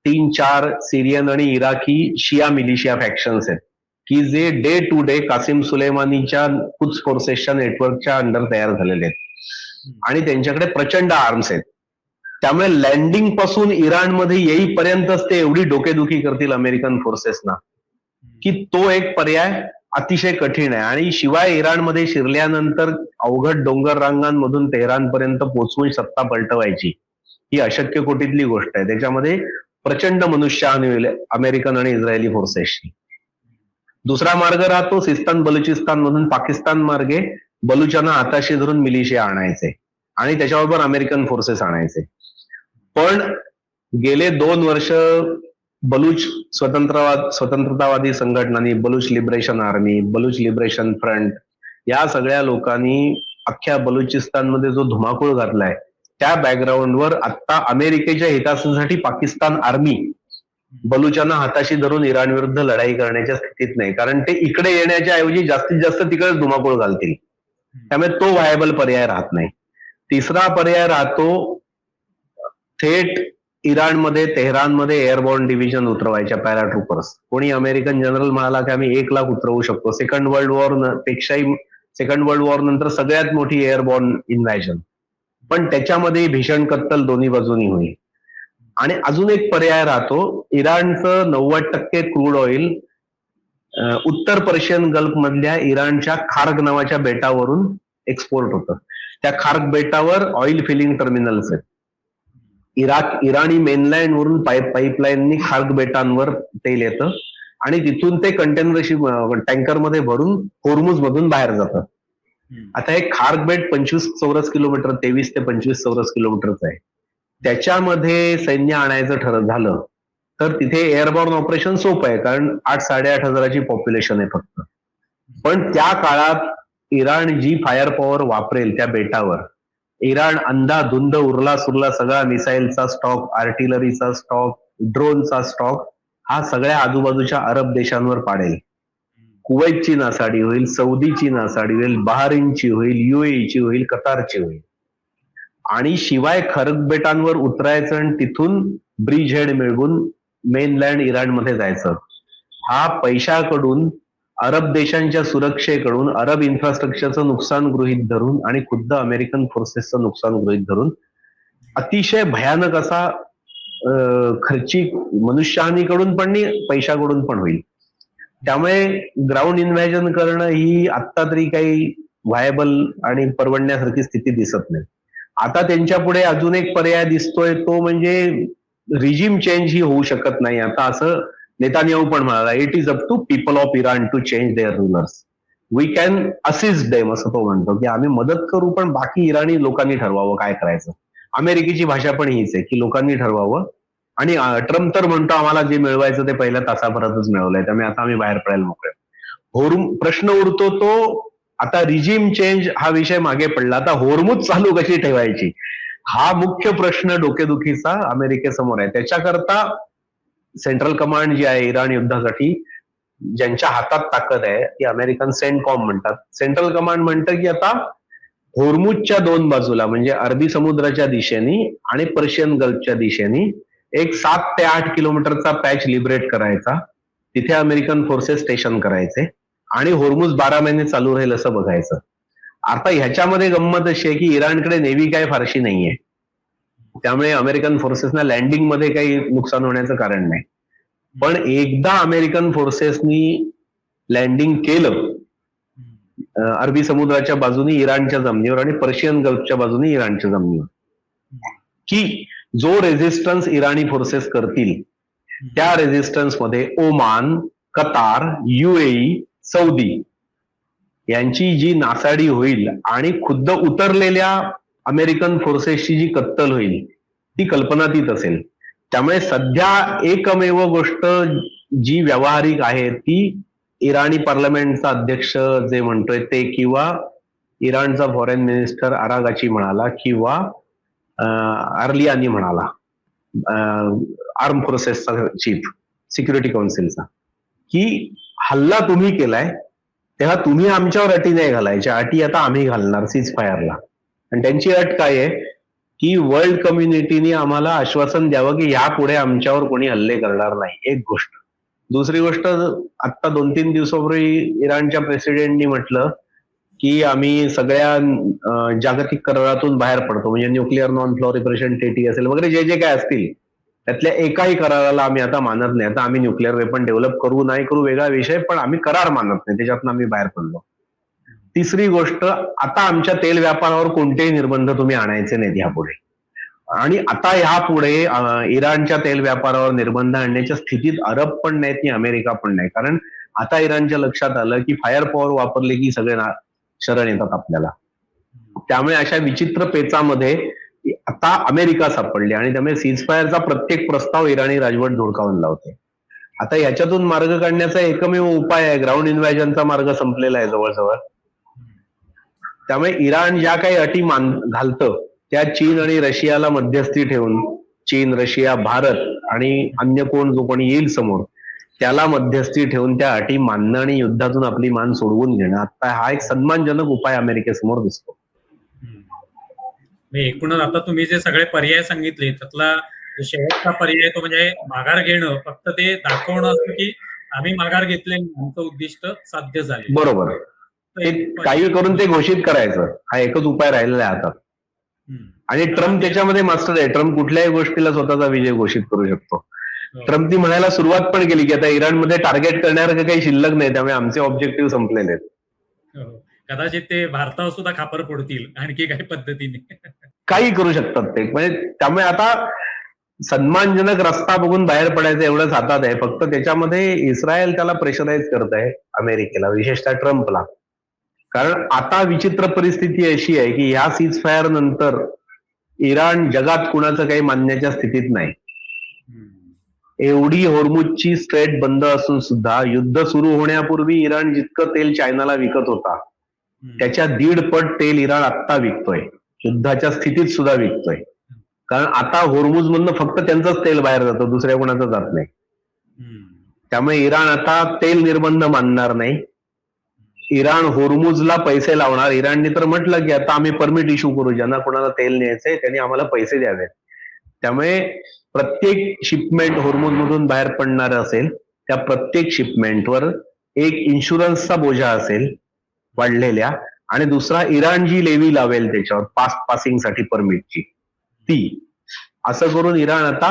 3-4 सिरियन आणि इराकी शिया मिलिशिया फॅक्शन्स आहेत, की जे day to day Qasem सुलेमानीच्या Cooch फोर्सेसच्या नेटवर्कच्या अंडर तयार झालेले आहेत आणि त्यांच्याकडे प्रचंड आर्म्स आहेत. त्यामुळे लँडिंग पासून इराणमध्ये येईपर्यंतच ते एवढी डोकेदुखी करतील अमेरिकन फोर्सेसना की तो एक पर्याय अतिशय कठीण आहे. आणि शिवाय इराणमध्ये शिरल्यानंतर अवघड डोंगर रांगांमधून तेहरानपर्यंत पोहोचवून सत्ता पलटवायची ही अशक्य कोटीतली गोष्ट आहे. त्याच्यामध्ये प्रचंड मनुष्यहानी होईल अमेरिकन आणि इस्रायली फोर्सेसची. दुसरा मार्ग राहतो सिस्तान बलुचिस्तान मधून पाकिस्तान मार्गे बलुचांना हाताशी धरून मिलिशिया आणायचे आणि त्याच्याबरोबर अमेरिकन फोर्सेस आणायचे. पण गेले 2 वर्ष बलूच स्वतंत्रतावादी संघटनांनी, Baloch liberation army, Baloch liberation front या सगळ्या लोकांनी अख्ख्या बलुचिस्तानमध्ये जो धुमाकूळ घातलाय त्या बॅकग्राऊंडवर आता अमेरिकेच्या हितासाठी पाकिस्तान आर्मी बलुचांना हाताशी धरून इराण विरुद्ध लढाई करण्याच्या स्थितीत नाही, कारण ते इकडे येण्याच्या ऐवजी जास्तीत जास्त तिकडेच धुमाकूळ घालतील. त्यामुळे तो व्हायबल पर्याय राहत नाही. तिसरा पर्याय राहतो थेट इराणमध्ये तेहरानमध्ये एअरबॉर्न डिव्हिजन उतरवायच्या पॅराट्रुपर्स. कोणी अमेरिकन जनरल म्हणाला की आम्ही 1 लाख उतरवू शकतो. सेकंड वर्ल्ड वॉर नंतर सगळ्यात मोठी एअरबॉर्न इन्व्हॅजन. पण त्याच्यामध्ये भीषण कत्तल दोन्ही बाजूनी होईल. आणि अजून एक पर्याय राहतो, इराणचं 90% क्रूड ऑइल उत्तर पर्शियन गल्फ मधल्या इराणच्या खार्ग नावाच्या बेटावरून एक्सपोर्ट होतं. त्या खार्ग बेटावर ऑइल फिलिंग टर्मिनल्स आहेत. इराणी मेनलँड वरून पाईपलाईननी खार्ग बेटांवर तेल येतं आणि तिथून ते कंटेनर टँकरमध्ये भरून होर्मुझ मधून बाहेर जातं. आता हे खार्ग बेट 25 चौरस किलोमीटर, 23 ते 25 चौरस किलोमीटरचं आहे. त्याच्यामध्ये सैन्य आणायचं झालं तर तिथे एअरबॉर्न ऑपरेशन सोपं आहे, कारण 8-8.5 हजाराची पॉप्युलेशन आहे फक्त. पण त्या काळात इराण जी फायर पॉवर वापरेल त्या बेटावर, इराण अंधाधुंद उरला सुरला सगळा मिसाईलचा स्टॉक, आर्टिलरीचा स्टॉक, ड्रोनचा स्टॉक हा सगळ्या आजूबाजूच्या अरब देशांवर पाडेल. कुवैतची नासाडी होईल, सौदीची नासाडी होईल, बहारीनची होईल, UAEची होईल, कतारची होईल. आणि शिवाय खर्ग बेटांवर उतरायचं आणि तिथून ब्रिज हेड मिळवून मेनलँड इराणमध्ये जायचं. हा पैशाकडून, अरब देशांच्या सुरक्षेकडून, अरब इन्फ्रास्ट्रक्चरचं नुकसान गृहीत धरून आणि खुद्द अमेरिकन फोर्सेसचं नुकसान गृहीत धरून अतिशय भयानक असा खर्चिक मनुष्यहानीकडून पण पैशाकडून पण होईल. त्यामुळे ग्राउंड इन्व्हॅजन करणं ही आत्ता तरी काही व्हायबल आणि परवडण्यासारखी स्थिती दिसत नाही. आता त्यांच्या पुढे अजून एक पर्याय दिसतोय, तो म्हणजे रिजिम चेंज ही होऊ शकत नाही. आता असं नेतान्याहू पण म्हणाला, it is up to people of Iran to change their rulers, we can assist them, असं तो म्हणतो की आम्ही मदत करू पण बाकी इराणी लोकांनी ठरवावं काय करायचं. अमेरिकेची भाषा पण हीच आहे की लोकांनी ठरवावं. आणि ट्रम्प तर म्हणतो आम्हाला जे मिळवायचं ते पहिल्या तासाभरातच मिळवलंय, त्यामुळे आता आम्ही बाहेर पडायला मोकळे. प्रश्न उरतो तो आता रिजिम चेंज हा विषय मागे पडला, आता होर्मुझ चालू कशी ठेवायची हा मुख्य प्रश्न डोकेदुखीचा अमेरिकेसमोर आहे. त्याच्याकरता सेंट्रल कमांड जी आहे इराण युद्धासाठी, ज्यांच्या हातात ताकद आहे ती अमेरिकन सेंटकॉम म्हणतात. सेंट्रल कमांड म्हणतं की आता होर्मुझच्या 2 बाजूला म्हणजे अरबी समुद्राच्या दिशेने आणि पर्शियन गल्फच्या दिशेने एक 7 ते 8 किलोमीटरचा पॅच लिबरेट करायचा, तिथे अमेरिकन फोर्सेस स्टेशन करायचे आणि होर्मुझ 12 महिने चालू राहील असं बघायचं. आता ह्याच्यामध्ये गंमत अशी आहे की इराणकडे नेव्ही काय फारशी नाहीये, त्यामुळे अमेरिकन फोर्सेसना लँडिंग मध्ये काही नुकसान होण्याचं कारण नाही. पण एकदा अमेरिकन फोर्सेसनी लँडिंग केलं अरबी समुद्राच्या बाजूने इराणच्या जमिनीवर आणि पर्शियन गल्फच्या बाजूने इराणच्या जमिनीवर, की जो रेझिस्टन्स इराणी फोर्सेस करतील त्या रेझिस्टन्स मध्ये ओमान, कतार, UAE, सौदी यांची जी नासाडी होईल आणि खुद्द उतरलेल्या अमेरिकन फोर्सेसची जी कत्तल होईल ती कल्पनातीत असेल. त्यामुळे सध्या एकमेव गोष्ट जी व्यावहारिक आहे ती इराणी पार्लमेंटचा अध्यक्ष जे म्हणतोय ते, किंवा इराणचा फॉरेन मिनिस्टर आरागाची म्हणाला, किंवा आर्लियानी म्हणाला, आर्म फोर्सेसचा चीफ सिक्युरिटी काउन्सिलचा, की हल्ला तुम्ही केलाय तेव्हा तुम्ही आमच्यावर अटी नाही घालायच्या, अटी आता आम्ही घालणार सीज फायरला. आणि त्यांची अट काय आहे की वर्ल्ड कम्युनिटीने आम्हाला आश्वासन द्यावं की यापुढे आमच्यावर कोणी हल्ले करणार नाही. एक गोष्ट. दुसरी गोष्ट, आता 2-3 दिवसापूर्वी इराणच्या प्रेसिडेंटनी म्हटलं की आम्ही सगळ्या जागतिक करारातून बाहेर पडतो, म्हणजे न्यूक्लिअर नॉन प्लॉरिपरेशन ट्रीटी असेल वगैरे जे जे काय असतील त्यातल्या एकाही कराराला आम्ही आता मानत नाही. आता आम्ही न्यूक्लिअर वेपन डेव्हलप करू नाही करू वेगळा विषय, पण आम्ही करार मानत नाही, त्याच्यातून आम्ही बाहेर पडलो. तिसरी गोष्ट, आता आमच्या तेल व्यापारावर कोणतेही निर्बंध तुम्ही आणायचे नाहीत ह्यापुढे. आणि आता ह्यापुढे इराणच्या तेल व्यापारावर निर्बंध आणण्याच्या स्थितीत अरब पण नाहीत आणि अमेरिका पण नाही. कारण आता इराणच्या लक्षात आलं की फायर पॉवर वापरले की सगळे शरण येतात आपल्याला. त्यामुळे अशा विचित्र पेचामध्ये आता अमेरिका सापडली आणि त्यामुळे सीजफायरचा प्रत्येक प्रस्ताव इराणी राजवट धुडकावून लावते. आता याच्यातून मार्ग काढण्याचा एकमेव उपाय आहे, ग्राउंड इन्व्हॅजनचा मार्ग संपलेला आहे जवळजवळ. त्यामुळे इराण ज्या काही अटी घालतं त्या चीन आणि रशियाला मध्यस्थी ठेवून, चीन, रशिया, भारत आणि अन्य कोण जो कोणी येईल समोर त्याला मध्यस्थी ठेवून त्या अटी मानणं आणि युद्धातून आपली मान सोडवून घेणं, आता हा एक सन्मानजनक उपाय अमेरिकेसमोर दिसतो. एकूणच आता तुम्ही जे सगळे पर्याय सांगितले त्यातला शेवटचा पर्याय तो म्हणजे माघार घेणं, फक्त ते दाखवणं असं की आम्ही माघार घेतले, आमचं उद्दिष्ट साध्य झाले. बरोबर, ते काही करून ते घोषित करायचं, हा एकच उपाय राहिलेला आहे आता. आणि ट्रम्प त्याच्यामध्ये मास्टर आहे. ट्रम्प कुठल्याही गोष्टीला स्वतःचा विजय घोषित करू शकतो. ट्रम्पनी म्हणायला सुरुवात पण केली की आता इराणमध्ये टार्गेट करण्यासारखं काही शिल्लक नाही, त्यामुळे आमचे ऑब्जेक्टिव्ह संपलेले आहेत. कदाचित ते भारतावर सुद्धा खापर फोडतील आणखी काही पद्धतीने, काही करू शकतात ते. म्हणजे त्यामुळे आता सन्मानजनक रस्ता बघून बाहेर पडायचं एवढंच हातात आहे. फक्त त्याच्यामध्ये इस्रायल त्याला प्रेशराईज करत आहे, अमेरिकेला, विशेषतः ट्रम्पला. कारण आता विचित्र परिस्थिती अशी आहे की ह्या सीज फायर नंतर इराण जगात कुणाचं काही मानण्याच्या स्थितीत नाही. एवढी होर्मुजची स्ट्रेट बंद असून सुद्धा युद्ध सुरू होण्यापूर्वी इराण जितकं तेल चायनाला विकत होता त्याच्या 1.5 पट तेल इराण आत्ता विकतोय, युद्धाच्या स्थितीत सुद्धा विकतोय. कारण आता होर्मुज मधनं फक्त त्यांचंच तेल बाहेर जातं, दुसऱ्या कोणाचं जात नाही. त्यामुळे इराण आता तेल निर्बंध मानणार नाही. इराण होर्मुजला पैसे लावणार. इराणने तर म्हटलं की आता आम्ही परमिट इश्यू करू, ज्यांना कोणाला तेल न्यायचंय त्यांनी आम्हाला पैसे द्यावेत. त्यामुळे प्रत्येक शिपमेंट होर्मुज मधून बाहेर पडणार असेल त्या प्रत्येक शिपमेंटवर एक इन्शुरन्सचा बोजा असेल वाढलेल्या, आणि दुसरा इराण जी लेवी लावेल त्याच्यावर पासिंग साठी परमिटची ती, असं करून इराण आता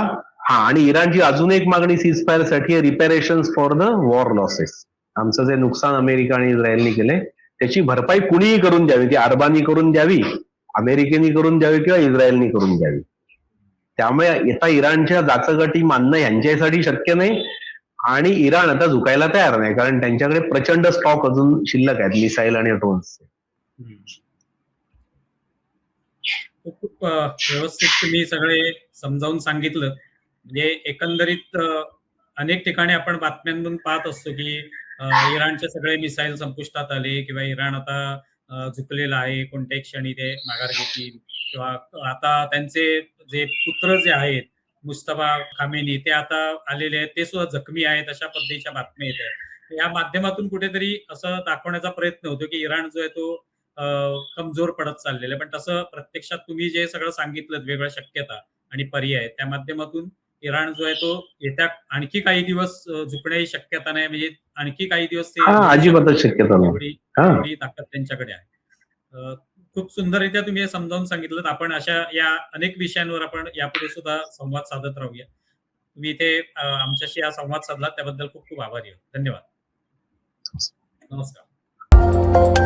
आणि इराणची अजून एक मागणी सीज फायर साठी, रिपेरेशन्स फॉर द वॉर लॉसेस. आमचं जे नुकसान अमेरिका आणि इस्रायलने केले त्याची भरपाई कुणीही करून द्यावी, ती अरबांनी करून द्यावी, अमेरिकेने करून द्यावी किंवा इस्रायलनी करून द्यावी. त्यामुळे आता इराणच्या जाचगटी मानणं यांच्यासाठी शक्य नाही आणि इराण आता झुकायला तयार नाही, कारण त्यांच्याकडे प्रचंड स्टॉक अजून शिल्लक आहेत मिसाईल आणि ड्रोन्स. खूप व्यवस्थित तुम्ही सगळे समजावून सांगितलं. म्हणजे एकंदरीत अनेक ठिकाणी आपण बातम्यांमधून पाहत असतो की इराणचे सगळे मिसाईल संपुष्टात आले किंवा इराण आता झुकलेला आहे, कोणत्याही क्षणी ते माघार घेतील, किंवा आता त्यांचे जे पुत्र जे आहेत मुस्तफा खामेनी ते आता आलेले आहेत, ते सुद्धा जखमी आहेत, अशा पद्धतीच्या बातम्या येत आहेत. या माध्यमातून कुठेतरी असं दाखवण्याचा प्रयत्न होतो की इराण जो आहे तो कमजोर पडत चाललेला आहे. पण तसं प्रत्यक्षात तुम्ही जे सगळं सांगितलं, वेगळ्या शक्यता आणि पर्याय, त्या माध्यमातून इराण जो आहे तो येत्या आणखी काही दिवस झुकण्याची शक्यता नाही, म्हणजे आणखी काही दिवस ते अजिबातच शक्यता नाही, एवढी ताकद त्यांच्याकडे आहे. खूप सुंदररित्या तुम्ही हे समजावून सांगितलं. आपण अशा या अनेक विषयांवर आपण यापुढे सुद्धा संवाद साधत राहूया. तुम्ही इथे आमच्याशी हा संवाद साधला त्याबद्दल खूप खूप आभारी आहे. धन्यवाद. नमस्कार.